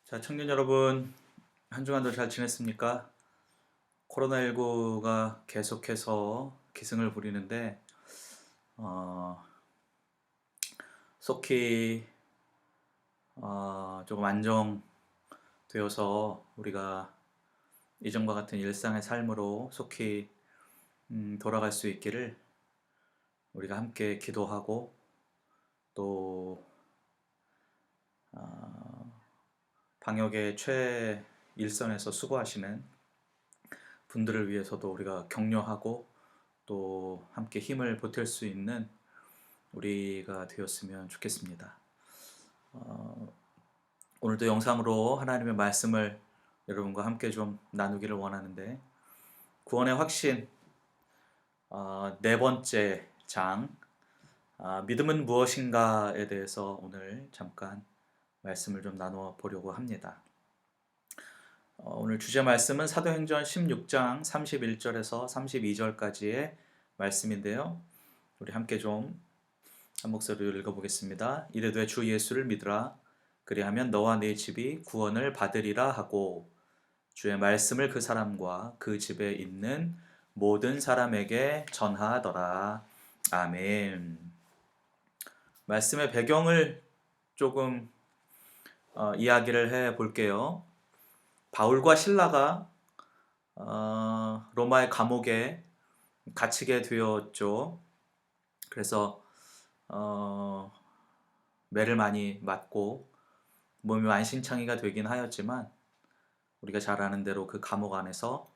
자, 청년 여러분, 한 주간도 잘 지냈습니까? 코로나19가 계속해서 기승을 부리는데, 어, 속히 조금 안정되어서 우리가 이전과 같은 일상의 삶으로 속히 돌아갈 수 있기를 우리가 함께 기도하고 또 방역의 최일선에서 수고하시는 분들을 위해서도 우리가 격려하고 또 함께 힘을 보탤 수 있는 우리가 되었으면 좋겠습니다. 오늘도 영상으로 하나님의 말씀을 여러분과 함께 좀 나누기를 원하는데, 구원의 확신 네 번째 장, 믿음은 무엇인가에 대해서 오늘 잠깐 말씀을 좀 나누어 보려고 합니다. 오늘 주제 말씀은 사도행전 16장 31절에서 32절까지의 말씀인데요. 우리 함께 좀 한 목소리로 읽어보겠습니다. 이르되 주 예수를 믿으라. 그리하면 너와 네 집이 구원을 받으리라 하고 주의 말씀을 그 사람과 그 집에 있는 모든 사람에게 전하더라. 아멘. 말씀의 배경을 조금 이야기를 해 볼게요. 바울과 실라가 로마의 감옥에 갇히게 되었죠. 그래서 매를 많이 맞고 몸이 만신창이가 되긴 하였지만, 우리가 잘 아는 대로 그 감옥 안에서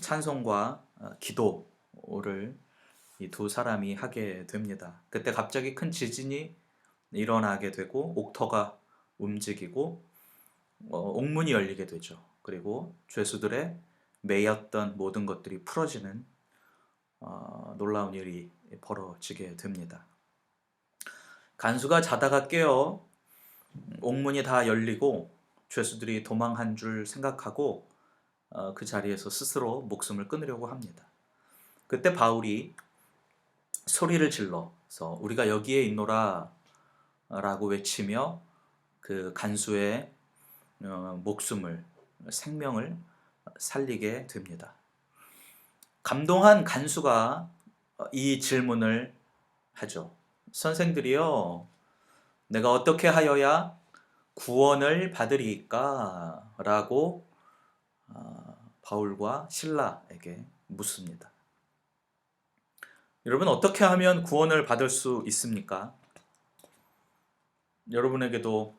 찬송과 기도를 이 두 사람이 하게 됩니다. 그때 갑자기 큰 지진이 일어나게 되고 옥터가 움직이고 옥문이 열리게 되죠. 그리고 죄수들의 매였던 모든 것들이 풀어지는 놀라운 일이 벌어지게 됩니다. 간수가 자다가 깨어 옥문이 다 열리고 죄수들이 도망한 줄 생각하고 그 자리에서 스스로 목숨을 끊으려고 합니다. 그때 바울이 소리를 질러서 우리가 여기에 있노라 라고 외치며 그 간수의 목숨을, 생명을 살리게 됩니다. 감동한 간수가 이 질문을 하죠. 선생들이여, 내가 어떻게 하여야 구원을 받으리까? 라고 바울과 실라에게 묻습니다. 여러분, 어떻게 하면 구원을 받을 수 있습니까? 여러분에게도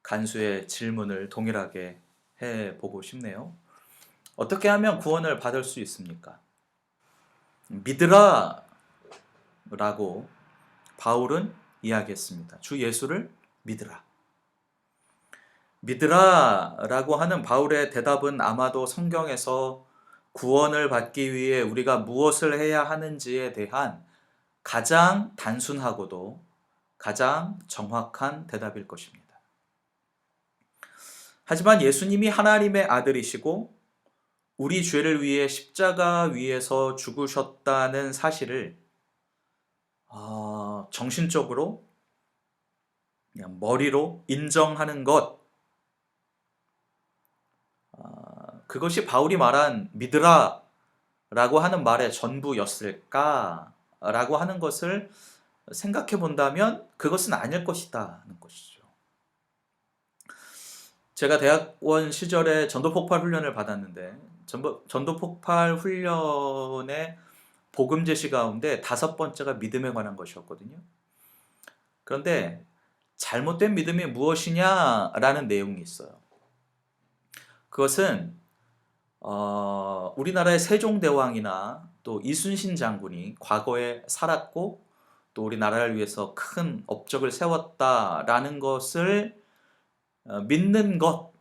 간수의 질문을 동일하게 해보고 싶네요. 어떻게 하면 구원을 받을 수 있습니까? 믿으라 라고 바울은 이야기했습니다. 주 예수를 믿으라. 믿으라 라고 하는 바울의 대답은 아마도 성경에서 구원을 받기 위해 우리가 무엇을 해야 하는지에 대한 가장 단순하고도 가장 정확한 대답일 것입니다. 하지만 예수님이 하나님의 아들이시고 우리 죄를 위해 십자가 위에서 죽으셨다는 사실을 정신적으로, 그냥 머리로 인정하는 것, 그것이 바울이 말한 믿으라 라고 하는 말의 전부였을까? 라고 하는 것을 생각해 본다면 그것은 아닐 것이다 하는 것이죠. 제가 대학원 시절에 전도폭발 훈련을 받았는데, 전도폭발 훈련의 복음 제시 가운데 5번째가 믿음에 관한 것이었거든요. 그런데 잘못된 믿음이 무엇이냐라는 내용이 있어요. 그것은 우리나라의 세종대왕이나 또 이순신 장군이 과거에 살았고 또 우리나라를 위해서 큰 업적을 세웠다라는 것을 믿는 것,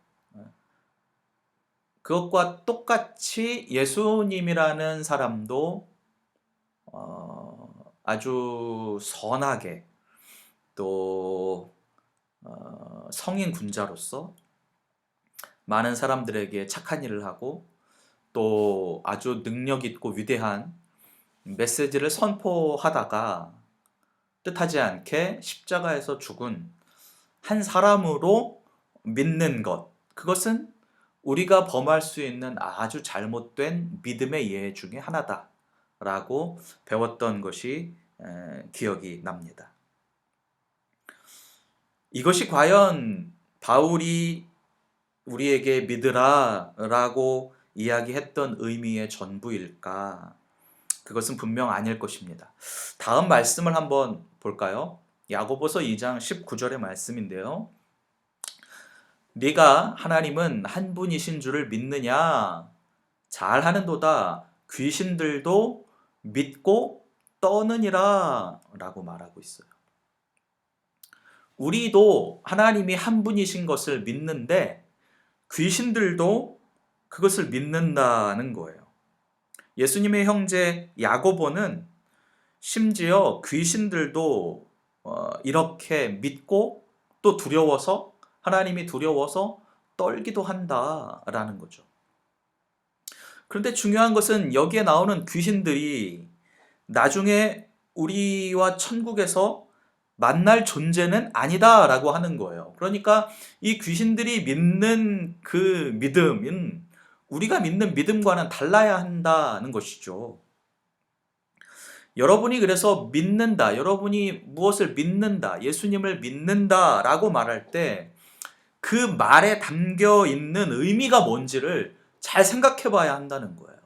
그것과 똑같이 예수님이라는 사람도 아주 선하게 또 성인 군자로서 많은 사람들에게 착한 일을 하고 또 아주 능력 있고 위대한 메시지를 선포하다가 뜻하지 않게 십자가에서 죽은 한 사람으로 믿는 것, 그것은 우리가 범할 수 있는 아주 잘못된 믿음의 예 중에 하나다라고 배웠던 것이 기억이 납니다. 이것이 과연 바울이 우리에게 믿으라 라고 이야기했던 의미의 전부일까? 그것은 분명 아닐 것입니다. 다음 말씀을 한번 볼까요? 야고보서 2장 19절의 말씀인데요. 네가 하나님은 한 분이신 줄을 믿느냐? 잘하는도다. 귀신들도 믿고 떠느니라 라고 말하고 있어요. 우리도 하나님이 한 분이신 것을 믿는데 귀신들도 그것을 믿는다는 거예요. 예수님의 형제 야고보는 심지어 귀신들도 이렇게 믿고 또 두려워서, 하나님이 두려워서 떨기도 한다라는 거죠. 그런데 중요한 것은 여기에 나오는 귀신들이 나중에 우리와 천국에서 만날 존재는 아니다라고 하는 거예요. 그러니까 이 귀신들이 믿는 그 믿음은 우리가 믿는 믿음과는 달라야 한다는 것이죠. 여러분이 그래서 믿는다, 여러분이 무엇을 믿는다, 예수님을 믿는다라고 말할 때 그 말에 담겨 있는 의미가 뭔지를 잘 생각해 봐야 한다는 거예요.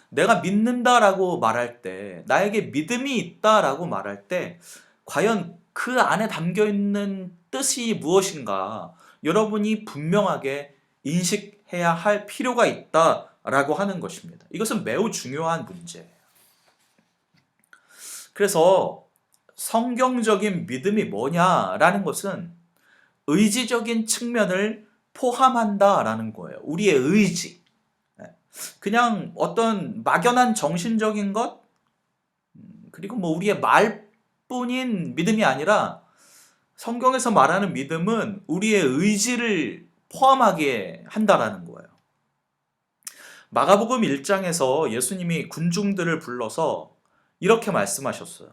내가 믿는다라고 말할 때, 나에게 믿음이 있다라고 말할 때 과연 그 안에 담겨 있는 뜻이 무엇인가 여러분이 분명하게 인식해야 할 필요가 있다라고 하는 것입니다. 이것은 매우 중요한 문제예요. 그래서 성경적인 믿음이 뭐냐라는 것은 의지적인 측면을 포함한다라는 거예요. 우리의 의지. 그냥 어떤 막연한 정신적인 것, 그리고 우리의 말뿐인 믿음이 아니라 성경에서 말하는 믿음은 우리의 의지를 포함하게 한다라는 거예요. 마가복음 1장에서 예수님이 군중들을 불러서 이렇게 말씀하셨어요.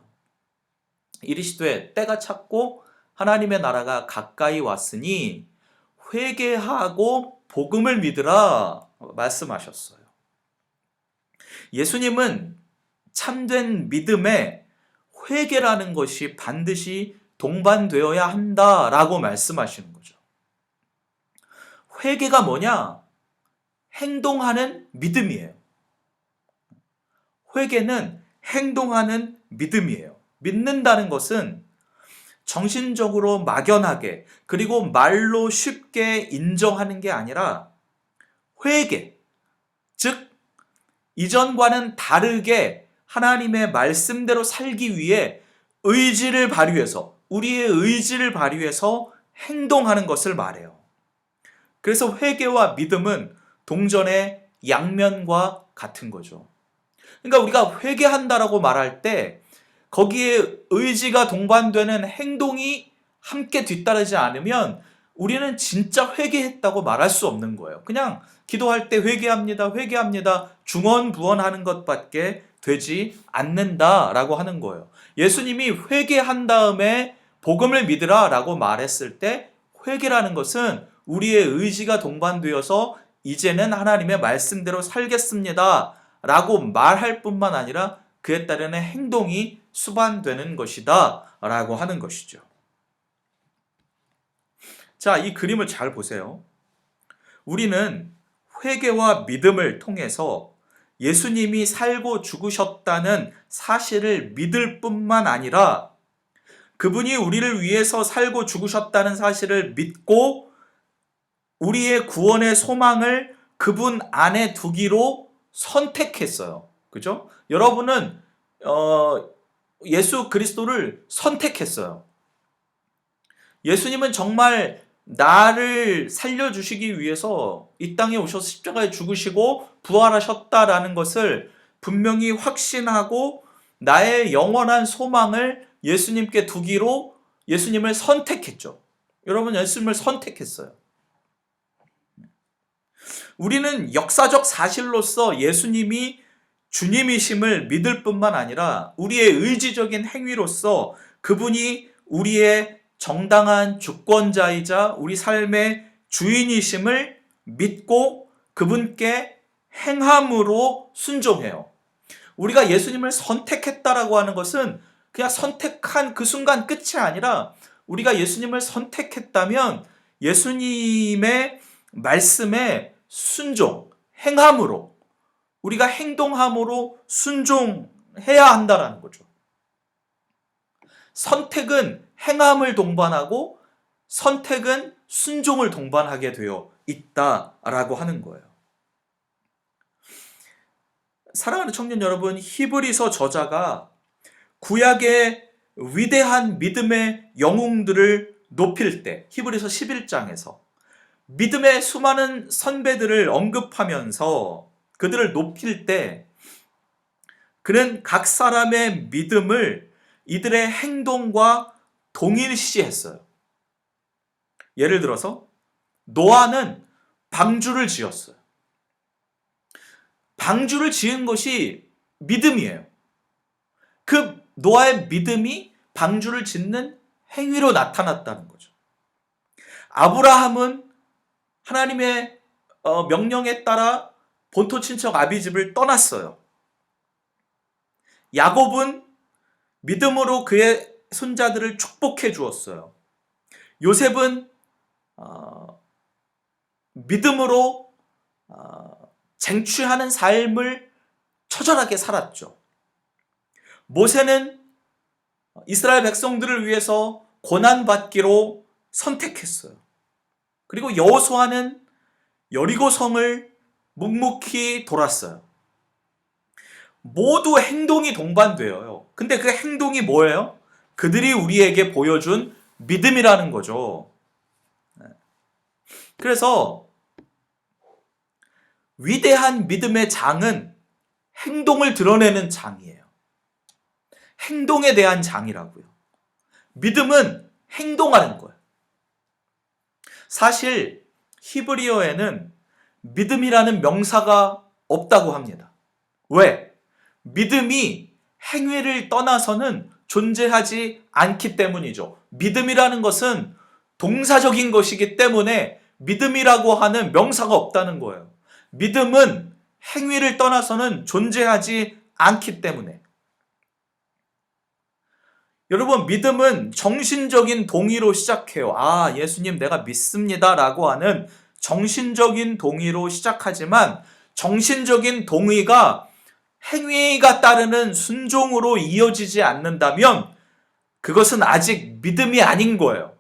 이르시되 때가 찼고 하나님의 나라가 가까이 왔으니 회개하고 복음을 믿으라 말씀하셨어요. 예수님은 참된 믿음에 회개라는 것이 반드시 동반되어야 한다라고 말씀하시는 거죠. 회개가 뭐냐? 행동하는 믿음이에요. 회개는 행동하는 믿음이에요. 믿는다는 것은 정신적으로 막연하게 그리고 말로 쉽게 인정하는 게 아니라 회개, 즉 이전과는 다르게 하나님의 말씀대로 살기 위해 의지를 발휘해서, 우리의 의지를 발휘해서 행동하는 것을 말해요. 그래서 회개와 믿음은 동전의 양면과 같은 거죠. 그러니까 우리가 회개한다라고 말할 때 거기에 의지가 동반되는 행동이 함께 뒤따르지 않으면 우리는 진짜 회개했다고 말할 수 없는 거예요. 그냥 기도할 때 회개합니다, 회개합니다, 중언부언하는 것밖에 되지 않는다라고 하는 거예요. 예수님이 회개한 다음에 복음을 믿으라 라고 말했을 때 회개라는 것은 우리의 의지가 동반되어서 이제는 하나님의 말씀대로 살겠습니다 라고 말할 뿐만 아니라 그에 따르는 행동이 수반되는 것이다 라고 하는 것이죠. 자, 이 그림을 잘 보세요. 우리는 회개와 믿음을 통해서 예수님이 살고 죽으셨다는 사실을 믿을 뿐만 아니라 그분이 우리를 위해서 살고 죽으셨다는 사실을 믿고 우리의 구원의 소망을 그분 안에 두기로 선택했어요. 그죠? 여러분은 예수 그리스도를 선택했어요. 예수님은 정말 나를 살려주시기 위해서 이 땅에 오셔서 십자가에 죽으시고 부활하셨다라는 것을 분명히 확신하고 나의 영원한 소망을 예수님께 두기로 예수님을 선택했죠. 여러분, 예수님을 선택했어요. 우리는 역사적 사실로서 예수님이 주님이심을 믿을 뿐만 아니라 우리의 의지적인 행위로서 그분이 우리의 정당한 주권자이자 우리 삶의 주인이심을 믿고 그분께 행함으로 순종해요. 우리가 예수님을 선택했다라고 하는 것은 그냥 선택한 그 순간 끝이 아니라 우리가 예수님을 선택했다면 예수님의 말씀에 순종, 행함으로, 우리가 행동함으로 순종해야 한다라는 거죠. 선택은 행함을 동반하고 선택은 순종을 동반하게 되어 있다라고 하는 거예요. 사랑하는 청년 여러분, 히브리서 저자가 구약의 위대한 믿음의 영웅들을 높일 때, 히브리서 11장에서 믿음의 수많은 선배들을 언급하면서 그들을 높일 때 그는 각 사람의 믿음을 이들의 행동과 동일시했어요. 예를 들어서 노아는 방주를 지었어요. 방주를 지은 것이 믿음이에요. 그 노아의 믿음이 방주를 짓는 행위로 나타났다는 거죠. 아브라함은 하나님의 명령에 따라 본토 친척 아비집을 떠났어요. 야곱은 믿음으로 그의 손자들을 축복해 주었어요. 요셉은 믿음으로 쟁취하는 삶을 처절하게 살았죠. 모세는 이스라엘 백성들을 위해서 고난받기로 선택했어요. 그리고 여호수아는 여리고성을 묵묵히 돌았어요. 모두 행동이 동반되어요. 근데 그 행동이 뭐예요? 그들이 우리에게 보여준 믿음이라는 거죠. 그래서 위대한 믿음의 장은 행동을 드러내는 장이에요. 행동에 대한 장이라고요. 믿음은 행동하는 거예요. 사실 히브리어에는 믿음이라는 명사가 없다고 합니다. 왜? 믿음이 행위를 떠나서는 존재하지 않기 때문이죠. 믿음이라는 것은 동사적인 것이기 때문에 믿음이라고 하는 명사가 없다는 거예요. 믿음은 행위를 떠나서는 존재하지 않기 때문에. 여러분, 믿음은 정신적인 동의로 시작해요. 아, 예수님 내가 믿습니다 라고 하는 정신적인 동의로 시작하지만 정신적인 동의가 행위가 따르는 순종으로 이어지지 않는다면 그것은 아직 믿음이 아닌 거예요.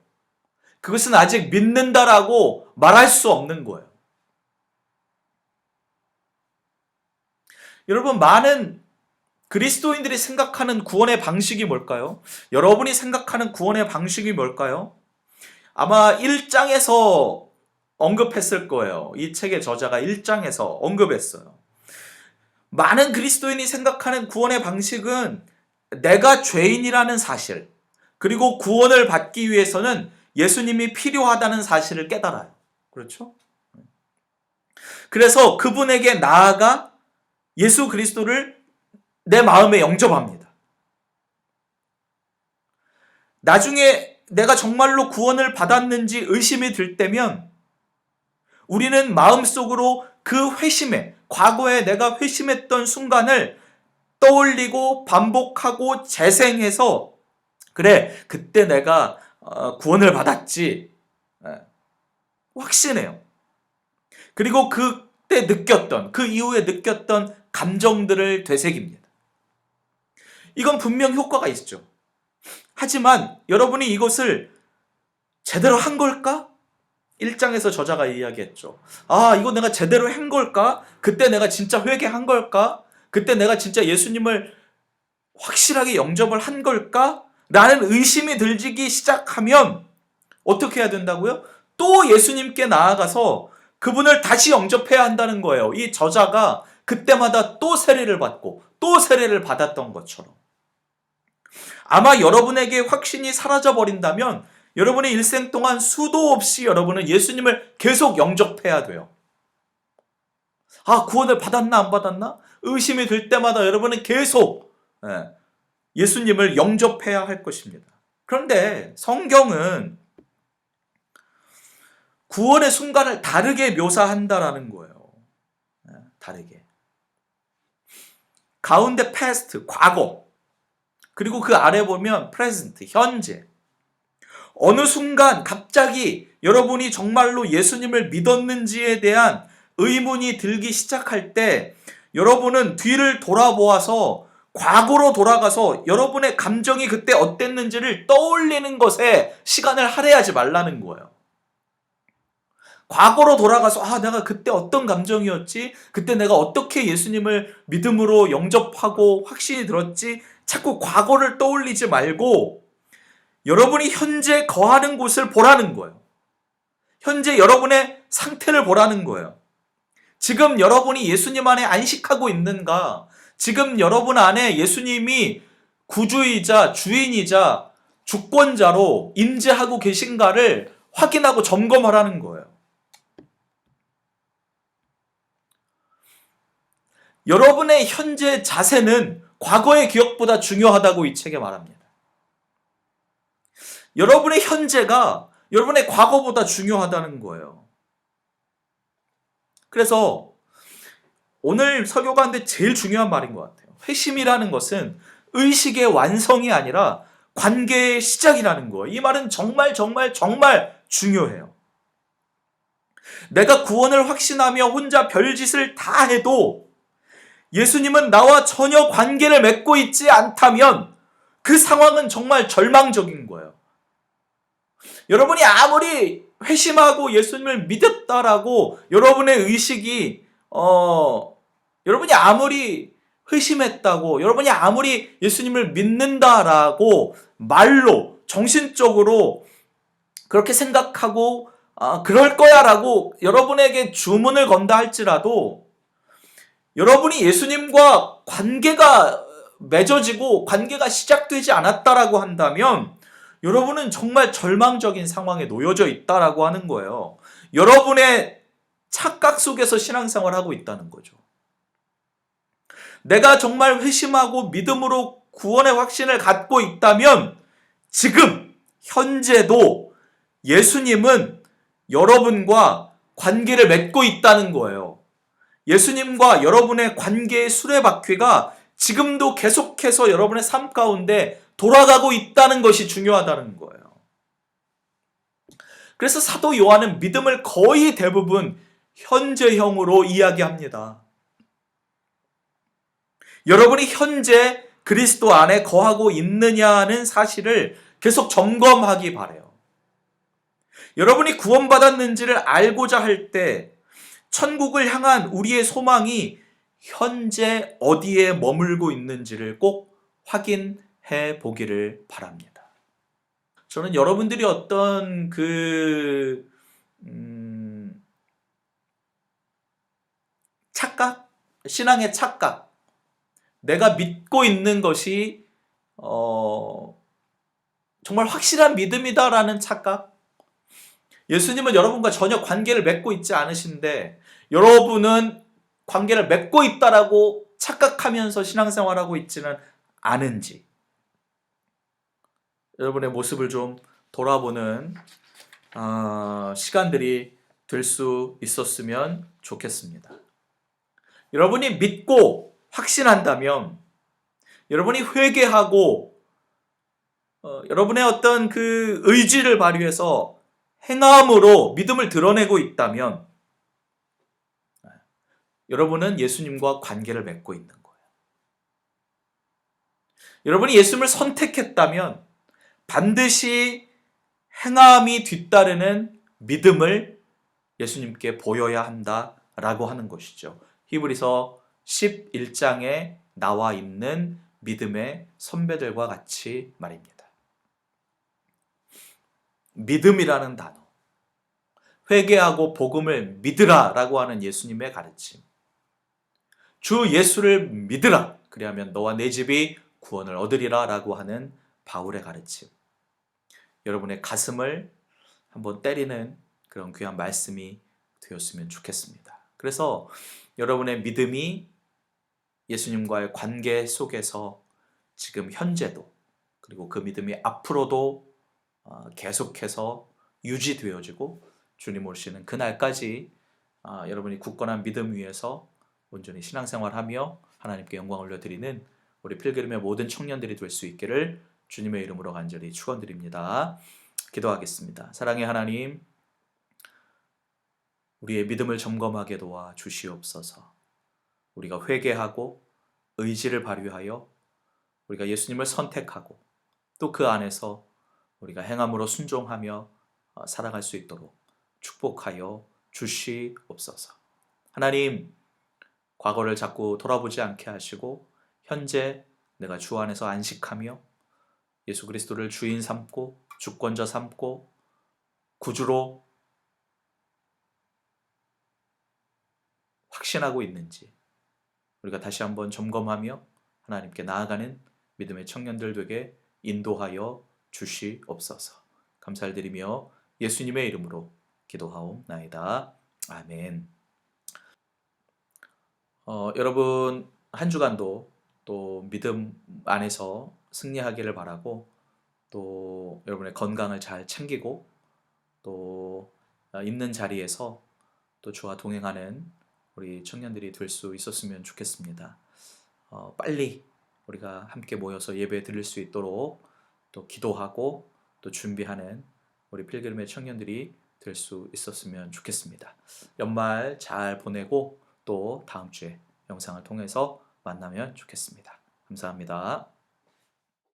그것은 아직 믿는다라고 말할 수 없는 거예요. 여러분, 많은 그리스도인들이 생각하는 구원의 방식이 뭘까요? 여러분이 생각하는 구원의 방식이 뭘까요? 아마 1장에서 언급했을 거예요. 이 책의 저자가 1장에서 언급했어요. 많은 그리스도인이 생각하는 구원의 방식은 내가 죄인이라는 사실, 그리고 구원을 받기 위해서는 예수님이 필요하다는 사실을 깨달아요. 그렇죠? 그래서 그분에게 나아가 예수 그리스도를 내 마음에 영접합니다. 나중에 내가 정말로 구원을 받았는지 의심이 들 때면 우리는 마음속으로 그 회심에, 과거에 내가 회심했던 순간을 떠올리고 반복하고 재생해서 그래, 그때 내가 구원을 받았지 확신해요. 그리고 그때 느꼈던, 그 이후에 느꼈던 감정들을 되새깁니다. 이건 분명 효과가 있죠. 하지만 여러분이 이것을 제대로 한 걸까? 1장에서 저자가 이야기했죠. 아, 이거 내가 제대로 한 걸까? 그때 내가 진짜 회개한 걸까? 그때 내가 진짜 예수님을 확실하게 영접을 한 걸까? 라는 의심이 들기 시작하면 어떻게 해야 된다고요? 또 예수님께 나아가서 그분을 다시 영접해야 한다는 거예요. 이 저자가 그때마다 또 세례를 받고 또 세례를 받았던 것처럼. 아마 여러분에게 확신이 사라져버린다면 여러분의 일생 동안 수도 없이 여러분은 예수님을 계속 영접해야 돼요. 아, 구원을 받았나 안 받았나? 의심이 들 때마다 여러분은 계속 예수님을 영접해야 할 것입니다. 그런데 성경은 구원의 순간을 다르게 묘사한다라는 거예요. 다르게. 가운데 past, 과거. 그리고 그 아래 보면 present, 현재. 어느 순간 갑자기 여러분이 정말로 예수님을 믿었는지에 대한 의문이 들기 시작할 때 여러분은 뒤를 돌아보아서 과거로 돌아가서 여러분의 감정이 그때 어땠는지를 떠올리는 것에 시간을 할애하지 말라는 거예요. 과거로 돌아가서 내가 그때 어떤 감정이었지? 그때 내가 어떻게 예수님을 믿음으로 영접하고 확신이 들었지? 자꾸 과거를 떠올리지 말고 여러분이 현재 거하는 곳을 보라는 거예요. 현재 여러분의 상태를 보라는 거예요. 지금 여러분이 예수님 안에 안식하고 있는가? 지금 여러분 안에 예수님이 구주이자 주인이자 주권자로 임재하고 계신가를 확인하고 점검하라는 거예요. 여러분의 현재 자세는 과거의 기억보다 중요하다고 이 책에 말합니다. 여러분의 현재가 여러분의 과거보다 중요하다는 거예요. 그래서 오늘 설교 가운데 제일 중요한 말인 것 같아요. 회심이라는 것은 의식의 완성이 아니라 관계의 시작이라는 거예요. 이 말은 정말 중요해요. 내가 구원을 확신하며 혼자 별짓을 다 해도 예수님은 나와 전혀 관계를 맺고 있지 않다면 그 상황은 정말 절망적인 거예요. 여러분이 아무리 회심하고 예수님을 믿었다라고 여러분의 의식이 여러분이 아무리 회심했다고 여러분이 아무리 예수님을 믿는다라고 말로 정신적으로 그렇게 생각하고 그럴 거야 라고 여러분에게 주문을 건다 할지라도 여러분이 예수님과 관계가 맺어지고 관계가 시작되지 않았다라고 한다면 여러분은 정말 절망적인 상황에 놓여져 있다라고 하는 거예요. 여러분의 착각 속에서 신앙생활을 하고 있다는 거죠. 내가 정말 회심하고 믿음으로 구원의 확신을 갖고 있다면 지금 현재도 예수님은 여러분과 관계를 맺고 있다는 거예요. 예수님과 여러분의 관계의 수레바퀴가 지금도 계속해서 여러분의 삶 가운데 돌아가고 있다는 것이 중요하다는 거예요. 그래서 사도 요한은 믿음을 거의 대부분 현재형으로 이야기합니다. 여러분이 현재 그리스도 안에 거하고 있느냐는 사실을 계속 점검하기 바라요. 여러분이 구원받았는지를 알고자 할 때 천국을 향한 우리의 소망이 현재 어디에 머물고 있는지를 꼭 확인해 보기를 바랍니다. 저는 여러분들이 어떤 착각, 신앙의 착각, 내가 믿고 있는 것이 정말 확실한 믿음이다라는 착각, 예수님은 여러분과 전혀 관계를 맺고 있지 않으신데 여러분은 관계를 맺고 있다라고 착각하면서 신앙생활하고 있지는 않은지 여러분의 모습을 좀 돌아보는 시간들이 될 수 있었으면 좋겠습니다. 여러분이 믿고 확신한다면 여러분이 회개하고 여러분의 어떤 그 의지를 발휘해서 행함으로 믿음을 드러내고 있다면 여러분은 예수님과 관계를 맺고 있는 거예요. 여러분이 예수님을 선택했다면 반드시 행함이 뒤따르는 믿음을 예수님께 보여야 한다라고 하는 것이죠. 히브리서 11장에 나와 있는 믿음의 선배들과 같이 말입니다. 믿음이라는 단어, 회개하고 복음을 믿으라 라고 하는 예수님의 가르침, 주 예수를 믿으라 그리하면 너와 내 집이 구원을 얻으리라 라고 하는 바울의 가르침, 여러분의 가슴을 한번 때리는 그런 귀한 말씀이 되었으면 좋겠습니다. 그래서 여러분의 믿음이 예수님과의 관계 속에서 지금 현재도 그리고 그 믿음이 앞으로도 계속해서 유지되어지고 주님 오시는 그날까지 여러분이 굳건한 믿음 위에서 온전히 신앙생활하며 하나님께 영광 올려드리는 우리 필그림의 모든 청년들이 될 수 있기를 주님의 이름으로 간절히 축원드립니다. 기도하겠습니다. 사랑의 하나님, 우리의 믿음을 점검하게 도와 주시옵소서. 우리가 회개하고 의지를 발휘하여 우리가 예수님을 선택하고 또 그 안에서 우리가 행함으로 순종하며 살아갈 수 있도록 축복하여 주시옵소서. 하나님, 과거를 자꾸 돌아보지 않게 하시고 현재 내가 주 안에서 안식하며 예수 그리스도를 주인 삼고 주권자 삼고 구주로 확신하고 있는지 우리가 다시 한번 점검하며 하나님께 나아가는 믿음의 청년들 되게 인도하여 주시옵소서. 감사를 드리며 예수님의 이름으로 기도하옵나이다. 아멘. 여러분 한 주간도 또 믿음 안에서 승리하기를 바라고 또 여러분의 건강을 잘 챙기고 또 있는 자리에서 또 주와 동행하는 우리 청년들이 될 수 있었으면 좋겠습니다. 빨리 우리가 함께 모여서 예배 드릴 수 있도록 또 기도하고 또 준비하는 우리 필그림의 청년들이 될 수 있었으면 좋겠습니다. 연말 잘 보내고 또 다음 주에 영상을 통해서 만나면 좋겠습니다. 감사합니다.